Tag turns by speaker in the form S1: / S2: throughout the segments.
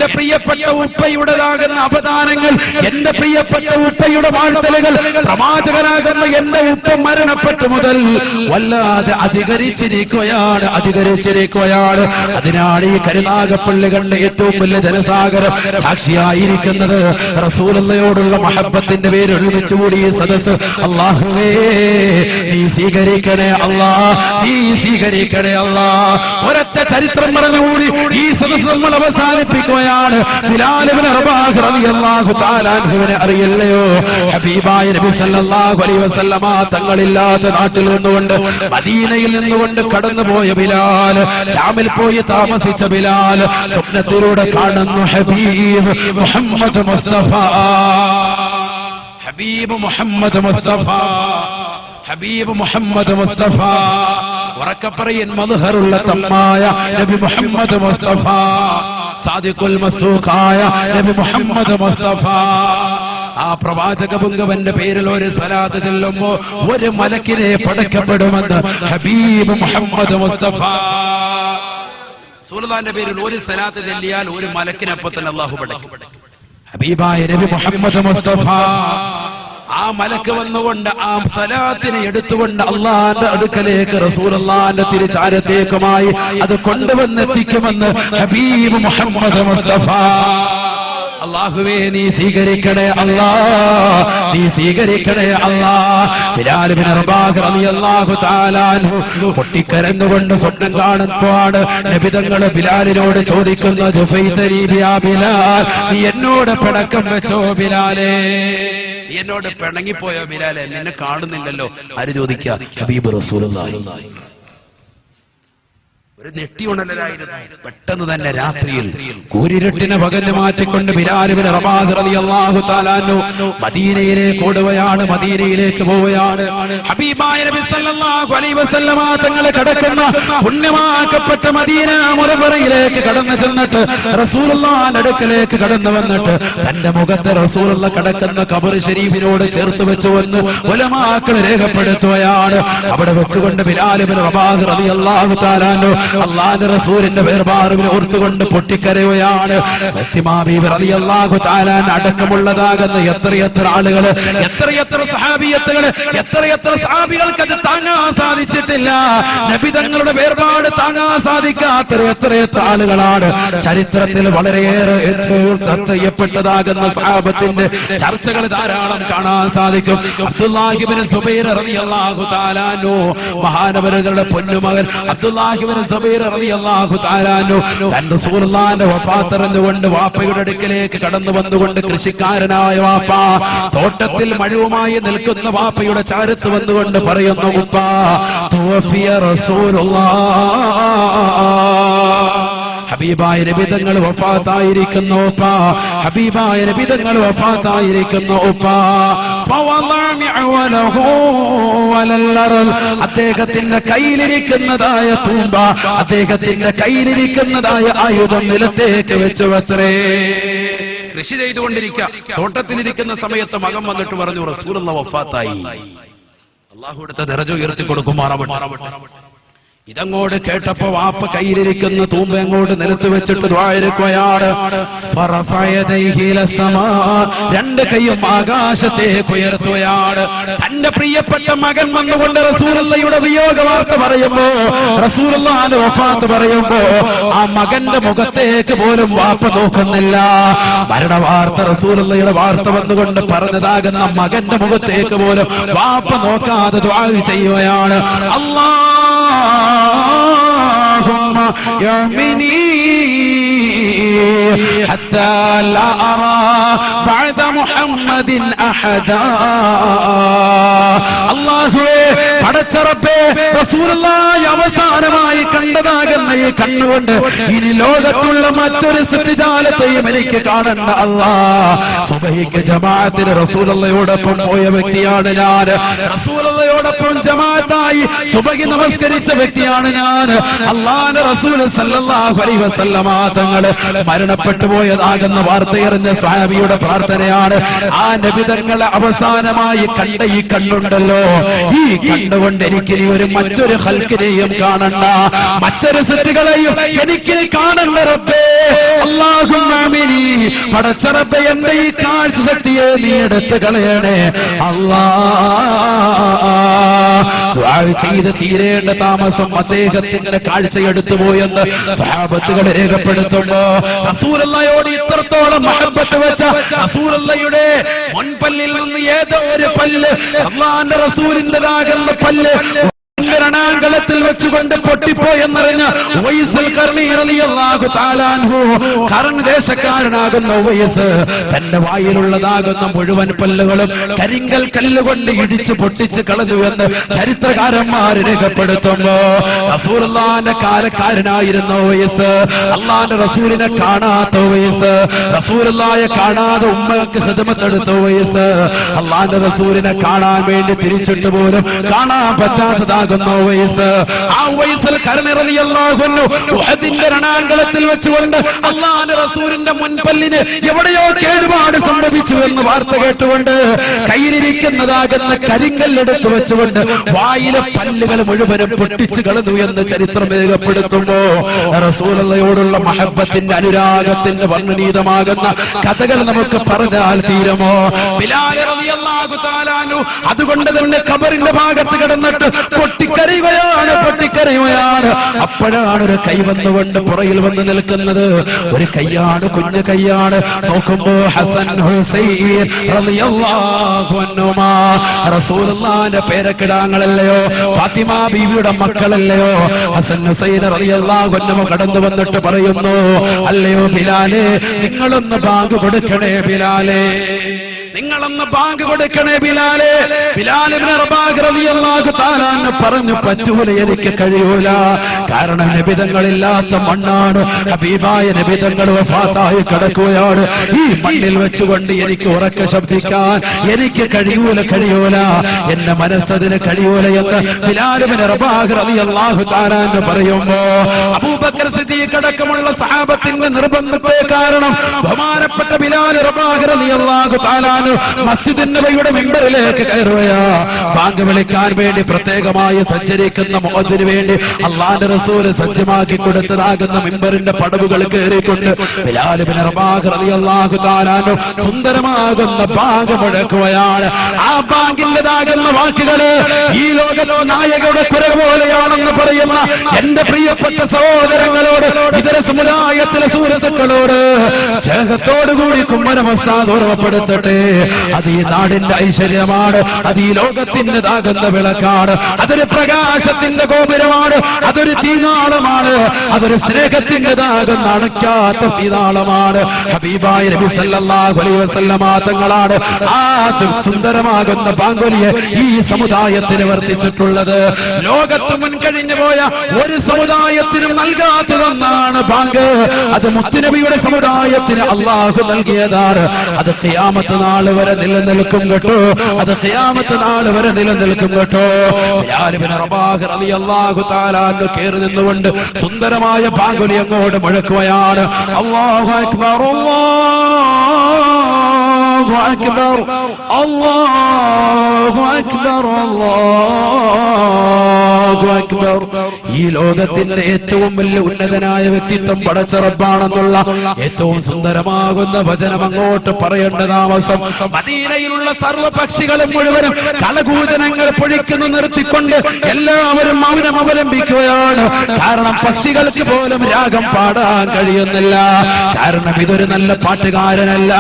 S1: എന്റെ പ്രിയപ്പെട്ട ഉപ്പയുടേതാകുന്ന അവദാനങ്ങൾ, എന്റെ പ്രിയപ്പെട്ട ഉപ്പയുടെ വാഴ്ത്തലുകൾ, പ്രവാചകനാകുന്ന എന്റെ ഉപ്പ മരണപ്പെട്ടു മുതൽ വല്ലാതെ അധികരിച്ചിരിക്കുകയാണ്. അതിനാണ് ഈ കരുനാഗപ്പള്ളി കണ്ട ഏറ്റവും വലിയ ജനസാഗരം സാക്ഷിയായിരിക്കുന്നത്. റസൂലുള്ളാഹിയോടുള്ള മഹബ്ബത്തിന്റെ പേര് ഒരുമിച്ച് കൂടി ഈ സദസ്സ് അല്ലാഹുവേ നീ സ്വീകരിക്കണേ അല്ലാഹ്, നീ സ്വീകരിക്കണേ അല്ലാഹ്. ഒരൊറ്റ ചരിത്രം പറഞ്ഞുകൂടി ഈ സദസ്സ് നമ്മൾ അവസാനിപ്പിക്കുകയാണ്. ബിലാൽ ഇബ്നു റബാഹ് റളിയല്ലാഹു തആല അൻഹുവിനെ അറിയില്ലയോ? ഹബീബായ നബി സല്ലല്ലാഹു അലൈഹി വസല്ലമ തങ്ങളില്ലാത്ത നാട്ടിൽ നിന്നുകൊണ്ട് മദീനയിൽ നിന്നുകൊണ്ട് കടന്നുപോയ ബിലാൽ, ശാമിൽ പോയി താമസിച്ച ബിലാൽ സ്വപ്നത്തിലൂടെ കാണുന്നു ഹബീബ് മുഹമ്മദ് മുസ്തഫ, ഹബീബ് മുഹമ്മദ് മുസ്തഫ, ഹബീബ് മുഹമ്മദ് മുസ്തഫ. ഉറക്കപ്പറയൻ മദ്ഹറുള്ള തമ്മായ നബി മുഹമ്മദ് മുസ്തഫ, സാദിഖുൽ മസ്ദൂഖായ നബി മുഹമ്മദ് മുസ്തഫ. ആ പ്രവാചക പുങ്കവന്റെ പേരിൽ ഒരു സലാത്ത് ചൊല്ലുമ്പോ ഒരു മലക്കിനെ പടക്കപ്പെടുമെന്ന് ഹബീബ് മുഹമ്മദ് മുസ്തഫ. റസൂലുള്ളാഹിന്റെ പേരിൽ ഒരു സലാത്ത് ചൊല്ലിയാൽ ഒരു മലക്കിനൊപ്പം തന്നെ അല്ലാഹു പടക്കും. ഹബീബായ നബി മുഹമ്മദ് മുസ്തഫ. ആ മലക്ക് വന്നുകൊണ്ട് ആ സലാത്തിനെ എടുത്തുകൊണ്ട് അള്ളാന്റെ അടുക്കലേക്ക് റസൂലുള്ളാഹിന്റെ തിരുചാരത്തേക്കുമായി അത് കൊണ്ടുവന്നെത്തിക്കുമെന്ന് ഹബീബ് മുഹമ്മദ് മുസ്തഫ. അല്ലാഹുവേ നീ സ്വീകരിക്കണേ അല്ലാഹ്, നീ സ്വീകരിക്കണേ അല്ലാഹ്. ബിലാൽ ഇബ്നു റബാഹ് റളിയല്ലാഹു തആല അൻഹു പൊട്ടിക്കരഞ്ഞുകൊണ്ട് സ്വപ്നം കാണുമ്പോഴാണ് നബി തങ്ങൾ ബിലാലിനോട് ചോദിക്കുന്നത്, ജുഫൈതനി യാ ബിലാൽ, നീ എന്നോട് പിണക്കം വെച്ചോ ബിലാലേ, നീ എന്നോട് പിണങ്ങിപ്പോയോ ബിലാലേ, നിന്നെ കാണുന്നില്ലല്ലോ. ആര് ചോദിക്കുക? ഹബീബ് റസൂലുള്ളാഹി. ഒരു നെട്ടിയുണലായിരുന്നു. പെട്ടെന്ന് തന്നെ രാത്രിയിൽ കൂരിരുട്ടിനെ പകല് മാറ്റിക്കൊണ്ട് ബിലാൽ ഇബ്നു റബാഹ് റളിയല്ലാഹു തആല അൻഹു മദീനയിലേക്ക് ഓടുകയാണ്, മദീനയിലേക്ക് പോവുകയാണ്. ഹബീബായ നബി സല്ലല്ലാഹു അലൈഹി വസല്ലമ തങ്ങൾ കടക്കുന്ന പുണ്യമാക്കപ്പെട്ട മദീന മുനവ്വറയിലേക്ക് കടന്നു ചെന്നിട്ട് റസൂലുള്ളാഹിന്റെ അടുക്കലേക്ക് കടന്നു വന്നിട്ട് തന്റെ മുഖത്ത് റസൂലുള്ള കടക്കുന്ന ഖബർ ശരീഫിനോട് ചേർത്ത് വെച്ചുവെന്ന് ഉലമാക്കൾ രേഖപ്പെടുത്തുകയാണ്. അവിടെ വെച്ചുകൊണ്ട് ബിലാൽ ഇബ്നു റബാഹ് റളിയല്ലാഹു തആല അൻഹു അല്ലാഹുവിന്റെ റസൂലിന്റെ വേർപാടുവിനെ ഓർത്തുകൊണ്ട് പൊട്ടിക്കരയുകയാണ്. ഫാത്തിമ ബീവി റളിയല്ലാഹു തആല അടക്കമുള്ളതാകുന്ന എത്രയെത്ര ആളുകൾ, എത്രയെത്ര സഹാബിയത്തുകൾ, എത്രയെത്ര സഹാബികൾക്ക് അത് താങ്ങാൻ സാധിച്ചിട്ടില്ല. നബി തങ്ങളുടെ വേർപാട് താങ്ങാൻ സാധിക്കാത്ത എത്രയെത്ര ആളുകളാണ് ചരിത്രത്തിൽ വളരെയേറെ ചർച്ച ചെയ്യപ്പെട്ടതാകുന്ന സഹാബത്തിന്റെ ചർച്ചകൾ ധാരാളം കാണാൻ സാധിക്കും. അബ്ദുല്ലാഹി ഇബ്നു സുബൈർ റളിയല്ലാഹു തആല അൻഹു മഹാനവറുകളുടെ പൊന്നുമകൻ അബ്ദുല്ലാഹി ഇബ്നു സുബൈർ റളിയല്ലാഹു തആല അൻഹു തന്റെ റസൂലുള്ളാഹിന്റെ വഫാത്ത് അറിഞ്ഞുകൊണ്ട് വാപ്പയുടെ അടുക്കലേക്ക് കടന്നു വന്നുകൊണ്ട് കൃഷിക്കാരനായ വാപ്പ തോട്ടത്തിൽ മഴവുമായി നിൽക്കുന്ന വാപ്പയുടെ ചാരത്ത് വന്നുകൊണ്ട് പറയുന്നു, ഉപ്പ തുവഫിയ റസൂലുള്ളാഹ്, ഹബീബായ നബി തങ്ങൾ വഫാത്തായിരിക്കുന്നു ഉപ്പ, ഹബീബായ നബി തങ്ങൾ വഫാത്തായിരിക്കുന്നു ഉപ്പ. അദ്ദേഹത്തിന്റെ കയ്യിലിരിക്കുന്നതായ തൂമ്പ, അദ്ദേഹത്തിന്റെ കയ്യിലിരിക്കുന്നതായ ആയുധം നിലത്തേക്ക് വെച്ച് വച്ചേ. കൃഷി ചെയ്തുകൊണ്ടിരിക്കുക, തോട്ടത്തിലിരിക്കുന്ന സമയത്ത് മകൻ വന്നിട്ട് പറഞ്ഞു, റസൂലുള്ളാഹി വഫാത്തായി. അല്ലാഹു അടുത്ത ദറജ ഉയർത്തി കൊടുക്കുമാറാവട്ടെ. ഇതങ്ങോട്ട് കേട്ടപ്പോ വാപ്പ കയ്യിലിരിക്കുന്ന തൂമ്പ അങ്ങോട്ട് നിലത്ത് വെച്ചിട്ട് ദ്വാരക്കുകയാണ്. രണ്ട് കൈയും ആകാശത്തേക്ക് ഉയർത്തുകയാണ്. തന്റെ പ്രിയപ്പെട്ട മകൻ വന്നുകൊണ്ട് റസൂലുള്ളാഹിയുടെ വിയോഗ വാർത്ത പറയുമ്പോ, റസൂലുള്ളാഹിന്റെ വഫാത്ത് പറയുമ്പോ ആ മകന്റെ മുഖത്തേക്ക് പോലും വാപ്പ നോക്കുന്നില്ല. മരണ വാർത്ത റസൂലുള്ളാഹിയുടെ വാർത്ത വന്നുകൊണ്ട് പറഞ്ഞതാകുന്ന മകന്റെ മുഖത്തേക്ക് പോലും വാപ്പ നോക്കാതെ ദുആ ചെയ്യുകയാണ്. اللهم يعمني حتى لا أرى بعد محمد أحدا. അല്ലാഹുവേ, പടച്ച റബ്ബേ, റസൂലുള്ളാഹി അവസാനമായി കണ്ടതാകുന്ന ഈ കണ്ണുകൊണ്ട് ഇനി ലോകത്തുള്ള മറ്റൊരു സൃഷ്ടിജാലത്തെയും എനിക്ക് കാണണ്ട അല്ലാഹ്. സുബഹിക്ക് ജമാഅത്തിന് റസൂലുള്ളാഹിയോടൊപ്പം പോയ വ്യക്തിയാണ് ഞാൻ. റസൂലുള്ളാഹിയോടൊപ്പം ജമാഅത്തായി സുബഹി നമസ്കരിച്ച വ്യക്തിയാണ് ഞാൻ. അല്ലാഹുവിന്റെ റസൂൽ സല്ലല്ലാഹു അലൈഹി വസല്ലമ തങ്ങൾ മരണപ്പെട്ടു പോയതാകുന്ന വാർത്തയറിഞ്ഞ സ്വഹാബിയുടെ പ്രാർത്ഥനയാണ്. ആ നബി തങ്ങളെ അവസാനമായി കണ്ട ഈ കണ്ണുണ്ടല്ലോ, ഈ കണ്ണുകൊണ്ട് എനിക്ക് ഒരു മറ്റൊരു ഖൽഖിനെയും കാണണ്ട, മറ്റൊരു സൃഷ്ടികളെയും എനിക്ക് കാണണ്ട റബ്ബേ. അല്ലാഹുമ്മ പടച്ചറബ് എന്റെ ഈ കാഴ്ച ശക്തിയെ നീ എടുത്ത് കളയണേ അല്ലാ. ദുആ ചെയ്ത് തീരേണ്ട താമസം അദ്ദേഹത്തിന്റെ കാഴ്ച എടുത്തു പോയെന്ന് സ്വഹാബത്തുകൾ രേഖപ്പെടുത്തുമ്പോ റസൂലുള്ളാഹിയോട് ഇത്രത്തോളം മഹബ്ബത്ത് വെച്ച റസൂലുള്ളാഹിയുടെ മുൻപല്ലിൽ നിന്ന് ഏതോ ഒരു പല്ല് അല്ലാഹുവിന്റെ റസൂലിന്റേതാകുന്ന പല്ല് രണാങ്കളത്തിൽ വെച്ചുകൊണ്ട് പൊട്ടിപ്പോയെന്നറിഞ്ഞ ഉവൈസുൽ ഖർനി റളിയല്ലാഹു തആല അൻഹു, ഖർൻ ദേശക്കാരനാകുന്ന ഉവൈസ് തന്റെ വായിലുള്ളതാകുന്ന മുഴുവൻ പല്ലുകളും കരിങ്കൽ കല്ലുകൊണ്ട് ഇടിച്ച് പൊട്ടിച്ച് കളഞ്ഞു എന്ന് ചരിത്രകാരന്മാർ രേഖപ്പെടുത്തുമ്പോ റസൂലുള്ളാഹിന്റെ കാലക്കാരനായിരുന്ന ഉവൈസ്, അല്ലാഹുവിന്റെ റസൂലിനെ കാണാത്ത ഉവൈസ്, റസൂലുള്ളാഹിയെ കാണാതെ ഉമ്മക്ക് ഖിദ്മത്ത് എടുത്ത ഉവൈസ്, അല്ലാഹുവിന്റെ റസൂലിനെ കാണാൻ വേണ്ടി തിരിച്ചിട്ട് പോലും കാണാൻ പറ്റാത്തതാകുന്ന രണാങ്കളത്തിൽ വെച്ചുകൊണ്ട് അല്ലാഹുവിന്റെ റസൂലിന്റെ മുൻപല്ലിന് എവിടെയോ കേടുപാട് സംഭവിച്ചു എന്ന് വാർത്ത കേട്ടുകൊണ്ട് കയ്യിലിരിക്കുന്നതാകുന്ന കരിങ്കല്ലെടുത്ത് വെച്ചുകൊണ്ട് വായിലെ പല്ലുകൾ മുഴുവനും പൊട്ടിച്ചു കളഞ്ഞു എന്ന് ചരിത്രം രേഖപ്പെടുത്തുമ്പോ റസൂലുള്ളാഹിയോടുള്ള മഹബ്ബത്തിന്റെ അനുരാഗത്തിന്റെ വർണ്ണനീതമാകുന്ന കഥകൾ നമുക്ക് പറഞ്ഞാൽ തീരുമോ? ബിലാൽ റളിയല്ലാഹു തആല അൻഹു അതുകൊണ്ട് തന്നെ ഖബറിന്റെ ഭാഗത്ത് കിടന്നിട്ട് പൊട്ടിക്കരയുകയാണ്. അപ്പോഴാണ് ഒരു കൈ വന്നുകൊണ്ട് പുറയിൽ വന്ന് നിൽക്കുന്നത്. ഒരു കൈയാണ്, കുഞ്ഞു കൈയാണ്. നോക്കുമ്പോ ഹസൻ ഹുസൈൻ റളിയല്ലാഹു അൻഹുമാ, റസൂലുള്ളാഹിന്റെ പേരക്കിടാങ്ങളല്ലയോ, ഫാത്തിമ ബീവിയുടെ മക്കളല്ലയോ. ഹസൻ ഹുസൈൻ റളിയല്ലാഹു അൻഹു കടന്നു വന്നിട്ട് പറയുന്നു, അല്ലയോ ബിലാലേ, നിങ്ങളൊന്ന് ബാങ്ക് കൊടുക്കണേ ബിലാലേ, നിങ്ങളൊന്ന് ബാങ്ക് കൊടുക്കണേ ബിലാലേ. ബിലാൽ ഇബ്നു റബാഹ് റളിയല്ലാഹു തആല അൻഹു പറഞ്ഞു, പറ്റൂല, എനിക്ക് കഴിയൂല. കാരണം നബിതങ്ങളില്ലാത്ത മണ്ണാണ്, ഹബീബായ നബിതങ്ങൾ വഫാത്തായി കിടക്കുകയാണ്. ഈ മണ്ണിൽ വെച്ചുകൊണ്ട് എനിക്ക് ഉറക്കെ ശബ്ദിക്കാൻ എനിക്ക് കഴിയൂല, എന്റെ മനസ്സതിന് കഴിയൂല എന്ന് ബിലാൽ ഇബ്നു റബാഹ് റളിയല്ലാഹു തആല അൻഹു പറയുമ്പോ അബൂബക്കർ സിദ്ദീഖ് അടക്കമുള്ള സഹാബത്തിന്റെ നിർബന്ധത്തെ കാരണം ബഹുമാനപ്പെട്ട ബിലാൽ റബാഹ് റളിയല്ലാഹു തആല മസ്ജിദ് നബവിയുടെ മിമ്പറിലേക്ക് കയറുകയാ. ബാങ്ക് വിളിക്കാൻ വേണ്ടി പ്രത്യേകമായി സഞ്ചരിക്കുന്ന മുഅദ്ദിന് വേണ്ടി അല്ലാഹുവിന്റെ റസൂൽ സജ്ജമാക്കി കൊടുത്തതാകുന്ന മിമ്പറിന്റെ പടവുകൾ കയറിക്കൊണ്ട് ബിലാൽ ഇബ്നു റബാഹ് റളിയല്ലാഹു തആല അൻഹു സുന്ദരമാകുന്ന ബാങ്ക് മുഴക്കുകയാണ്. ആ ബാങ്കിന്റേതാകുന്ന വാക്കുകള് ഈ ലോകത്തെ നായകരുടെ കുര പോലെയാണെന്ന് പറയുന്ന എന്റെ പ്രിയപ്പെട്ട സഹോദരങ്ങളോട്, ഇതര സമുദായത്തിലെ സുഹൃത്തുക്കളോട് സ്നേഹത്തോടുകൂടി കുമ്മനമസ്താദ് ഓർമ്മപ്പെടുത്തട്ടെ. അത് ഈ നാടിന്റെ ഐശ്വര്യമാണ്, അത് ഈ ലോകത്തിൻ്റെതാകുന്ന വിളക്കാണ്, അതൊരു പ്രകാശത്തിന്റെ ഗോപുരമാണ്, അതൊരു തീനാളമാണ്, അതൊരു സ്നേഹത്തിൻ്റെതാകുന്ന അണയ്ക്കാത്ത തീനാളമാണ്. ഹബീബായ നബി സല്ലല്ലാഹു അലൈഹി വസല്ലമ തങ്ങളാണ് ആ സുന്ദരമാകുന്ന ബാങ്കുലിയെ ഈ സമുദായത്തിന് വർദ്ധിച്ചിട്ടുള്ളത്. ലോകത്ത് മുൻകഴിഞ്ഞു പോയ ഒരു സമുദായത്തിനും നൽകാത്തതെന്നാണ് ബാങ്ക്. അത് മുത്തുനബിയുടെ സമുദായത്തിന് അള്ളാഹു നൽകിയതാണ്. അത് ഖിയാമത്ത് നാൾ വരെ നിലനിൽക്കും കേട്ടോ, അത് ഖിയാമത്ത് നാൾ വരെ നിലനിൽക്കും കേട്ടോ. ബിലാൽ ഇബ്നു റബാഹ് റളിയല്ലാഹു തആല അൻഹു കേറി നിന്നുകൊണ്ട് സുന്ദരമായ ബാങ്കുലി അങ്ങോട്ട് മുഴക്കുകയാണ്. അല്ലാഹു അക്ബർ, അല്ലാഹു അക്ബർ, അല്ലാഹു അക്ബർ, അല്ലാഹു അക്ബർ. ഈ ലോകത്തിന്റെ ഏറ്റവും വലിയ ഉന്നതനായ വ്യക്തിത്വം പടച്ച റബ്ബാണെന്നുള്ള ഏറ്റവും സുന്ദരമാകുന്ന വചനം അങ്ങോട്ട് പറയേണ്ട താമസം മദീനയിലുള്ള സർവ്വ പക്ഷികളും മുഴുവനും കളകൂജനങ്ങൾ പൊഴിക്കുന്നു നിർത്തിക്കൊണ്ട് എല്ലാവരും മൗനം അവലംബിക്കുകയാണ്. കാരണം പക്ഷികൾക്ക് പോലും രാഗം പാടാൻ കഴിയുന്നില്ല. കാരണം ഇതൊരു നല്ല പാട്ടുകാരനല്ല,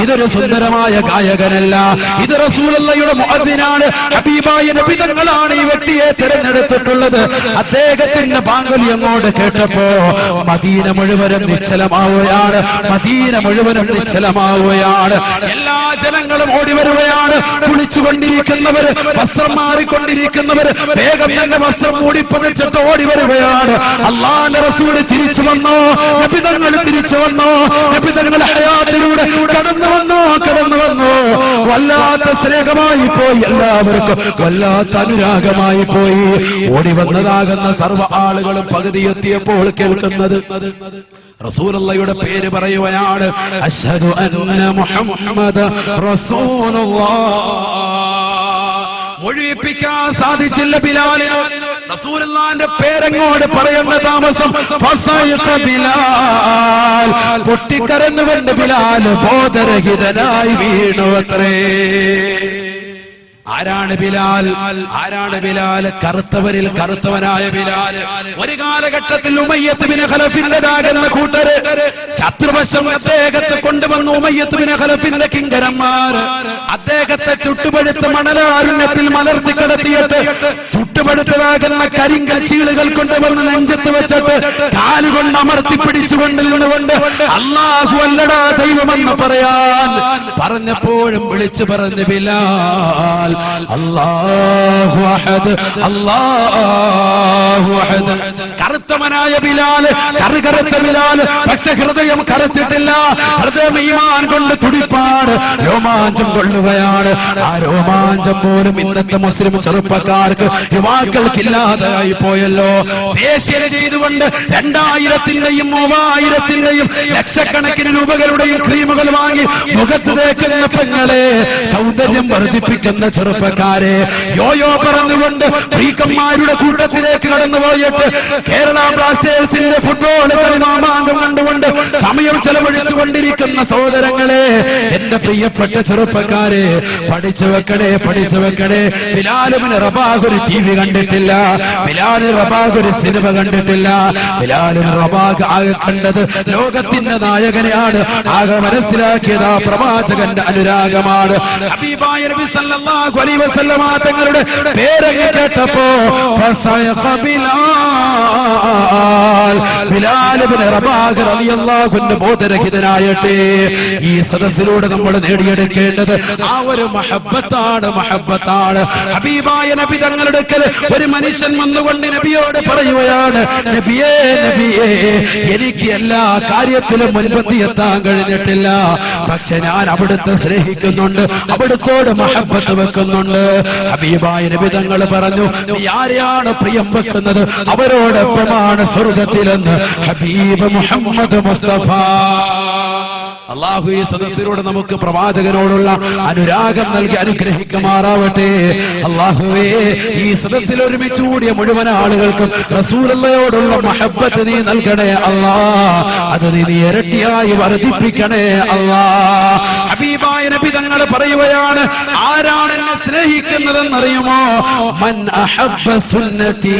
S1: ഇതൊരു സുന്ദരമായ ഗായകനല്ല, ഇത് റസൂലുള്ളാഹിയുടെ മുഅദ്ദിനാണ്, ഹബീബായ നബി തങ്ങളാണ് ഈ വ്യക്തിയെ തിരഞ്ഞെടുത്തിട്ടുള്ളത്. അദ്ദേഹത്തിന്റെ ബാങ്കുലി അങ്ങോട്ട് കേട്ടപ്പോ മദീന മുഴുവനും നിശ്ചലമാവുകയാണ്, മദീന മുഴുവനും നിശ്ചലമാവുകയാണ്. എല്ലാ ജനങ്ങളും ഓടി വരുകയാണ്. കുളിച്ചുകൊണ്ടിരിക്കുന്നവര്, വസ്ത്രം മാറിക്കൊണ്ടിരിക്കുന്നവര് വേഗം തന്നെ വസ്ത്രം മൂടിപ്പതിച്ചിട്ട് ഓടി വരുകയാണ്. അല്ലാഹുവിന്റെ റസൂൽ തിരിച്ചു വന്നോ, നബി തങ്ങൾ തിരിച്ചു വന്നോ, നബി തങ്ങൾ ഹയാത്തിലൂടെ കടന്നു വന്നോ. വല്ലാത്ത സ്നേഹമായി പോയി, എല്ലാവർക്കും വല്ലാത്ത അനുരാഗമായി പോയി. ഓടി വന്നതാകുന്ന സർവ്വ ആളുകളും പകുതി എത്തിയപ്പോൾ കേൾക്കുന്നത് റസൂലുള്ളാഹിയുടെ പേര് പറയുകയാണ്. അശ്ഹദു അന്ന മുഹമ്മദ റസൂലുള്ളാഹ്, ഒഴിപ്പിക്കാൻ സാധിച്ചില്ല ബിലാലിന്. റസൂലുള്ളാഹിന്റെ പേരങ്ങോട് പറയുന്ന താമസം ഫസയഖ ബിലാൽ, പൊട്ടിക്കരന്നുകൊണ്ട് ബിലാൽ ബോധരഹിതനായി വീണു അത്രേ. ആരാണ് ബിലാൽ? ആരാണ് ബിലാൽ? കറുത്തവരിൽ കറുത്തവനായ ബിലാൽ. ഒരു കാലഘട്ടത്തിൽ ഉമയ്യത്ത് ബിൻ ഖലഫിന്റേതാകുന്ന കൂട്ടര് ശത്രുവശം അദ്ദേഹത്തെ കൊണ്ടുവന്നു. ഉമയ്യത്ത് ബിൻ ഖലഫിന്റെ കിങ്കരന്മാർ അദ്ദേഹത്തെ ചുട്ടുപഴുത്ത മണലാരുണ്യത്തിൽ മലർത്തി കിടത്തിയിട്ട് ചുട്ടുപഴുത്തതാകുന്ന കരിങ്കൽ ചീളുകൾ കൊണ്ടുവന്ന് നെഞ്ചത്ത് വെച്ചിട്ട് കാലുകൊണ്ട് അമർത്തി പിടിച്ചുകൊണ്ട് നിന്നുകൊണ്ട് അല്ലാഹു അല്ലടാ ദൈവമെന്ന് പറയാൻ പറഞ്ഞപ്പോഴും വിളിച്ചു പറഞ്ഞു ബിലാൽ അല്ലാഹു അഹദ് അല്ലാഹു അഹദ്. കറുത്തവനായ ബിലാൽ, കറുകറുത്ത ബിലാൽ, പക്ഷെ ഹൃദയം കറുത്തിട്ടില്ല. ഹൃദയം ഈമാൻ കൊണ്ട് തുടിപ്പാണ്, രോമാഞ്ചം കൊള്ളുകയാണ്. ആ രോമാഞ്ചം പോലും ഇന്നത്തെ മുസ്ലിം ചെറുപ്പക്കാർക്ക് യുവാക്കൾക്കില്ലാതായി പോയല്ലോ. ദേശീയ ചെയ്തുകൊണ്ട് 2000-ന്റെയും 3000-ന്റെയും ലക്ഷക്കണക്കിന് രൂപകളുടെയും ക്രീമുകൾ വാങ്ങി മുഖത്ത് തേക്കുന്ന പെങ്ങളെ, സൗന്ദര്യം വർദ്ധിപ്പിക്കുന്ന ചെറുപ്പക്കാരെ, യോയോ പറഞ്ഞുകൊണ്ട് ഫ്രീക്കന്മാരുടെ കൂട്ടത്തിലേക്ക് കടന്നുപോയിട്ട് കേരള ബ്ലാസ്റ്റേഴ്സിന്റെ ഫുട്ബോൾ കളി മാമാങ്കം കണ്ടുകൊണ്ട് സമയം ചെലവഴിച്ചു കൊണ്ടിരിക്കുന്ന സഹോദരങ്ങളെ, എന്റെ പ്രിയപ്പെട്ട ചെറുപ്പക്കാരെ, പഠിച്ചു വെക്കണേ, പഠിച്ചു വെക്കണേ. ബിലാൽ ഇബ്നു റബാഹ് ഒരു TV കണ്ടിട്ടില്ല, ബിലാൽ റബാഹ് ഒരു സിനിമ കണ്ടിട്ടില്ല. ബിലാൽ ഇബ്നു റബാഹ് ആകെ കണ്ടത് ലോകത്തിന്റെ നായകനെയാണ്. ആകെ മനസ്സിലാക്കിയത് ആ പ്രവാചകന്റെ അനുരാഗമാണ്. ഹബീബായ നബി സല്ലല്ലാഹു അലൈഹി വസല്ലം തങ്ങളുടെ പേരൊക്കെ കേട്ടപ്പോ ഫസയഖ ബിലാൽ, ബിലാൽ ഇബ്നു റബാഹ് റളിയല്ലാഹു അൻഹു ബോധരഹിതനായിട്ട്. ഈ സദസ്സിലൂടെ നമ്മൾ നേടിയെടുക്കേണ്ടത് ആ ഒരു മഹബ്ബത്താണ്, മഹബ്ബത്താണ്. ഹബീബായ നബി തങ്ങളുടെ അടുക്കൽ ഒരു മനുഷ്യൻ വന്നുകൊണ്ട് നബിയോട് പറയുകയാണ്, നബിയേ, നബിയേ, എനിക്ക് എല്ലാ കാര്യത്തിലും മുൻപന്തി എത്താൻ കഴിഞ്ഞിട്ടില്ല, പക്ഷെ ഞാൻ അവിടുത്തെ സ്നേഹിക്കുന്നുണ്ട്, അവിടുത്തോട് മഹബ്ബത്ത് വെക്കുന്നുണ്ട്. ഹബീബായ നബി തങ്ങൾ പറഞ്ഞു, നീ ആരെയാണ് പ്രിയം വെക്കുന്നത് അവരോടൊപ്പമാണ് സ്വർഗ്ഗത്തിലെന്ന് ഹബീബ് മുഹമ്മദ് മുസ്തഫ. അല്ലാഹു ഈ സദസ്സിലൂടെ നമുക്ക് പ്രവാചകനോടുള്ള അനുരാഗം നൽകി അനുഗ്രഹിക്കുമാറാവട്ടെ. അല്ലാഹുവേ, ഈ സദസ്സിൽ ഒരുമിച്ച് കൂടിയ മുഴുവൻ ആളുകൾക്കും റസൂലുള്ളാഹിയോടുള്ള മഹബ്ബത്ത് നീ നൽകണേ അല്ലാ. അത് നീ ഇരട്ടിയായി വർദ്ധിപ്പിക്കണേ അല്ലാ. ഹബീബായ നബി തങ്ങൾ പറയുകയാണ്, ആരാണ് എന്നെ സ്നേഹിക്കുന്നതെന്നറിയുമോ? മൻ അഹബ്ബ സുന്നതി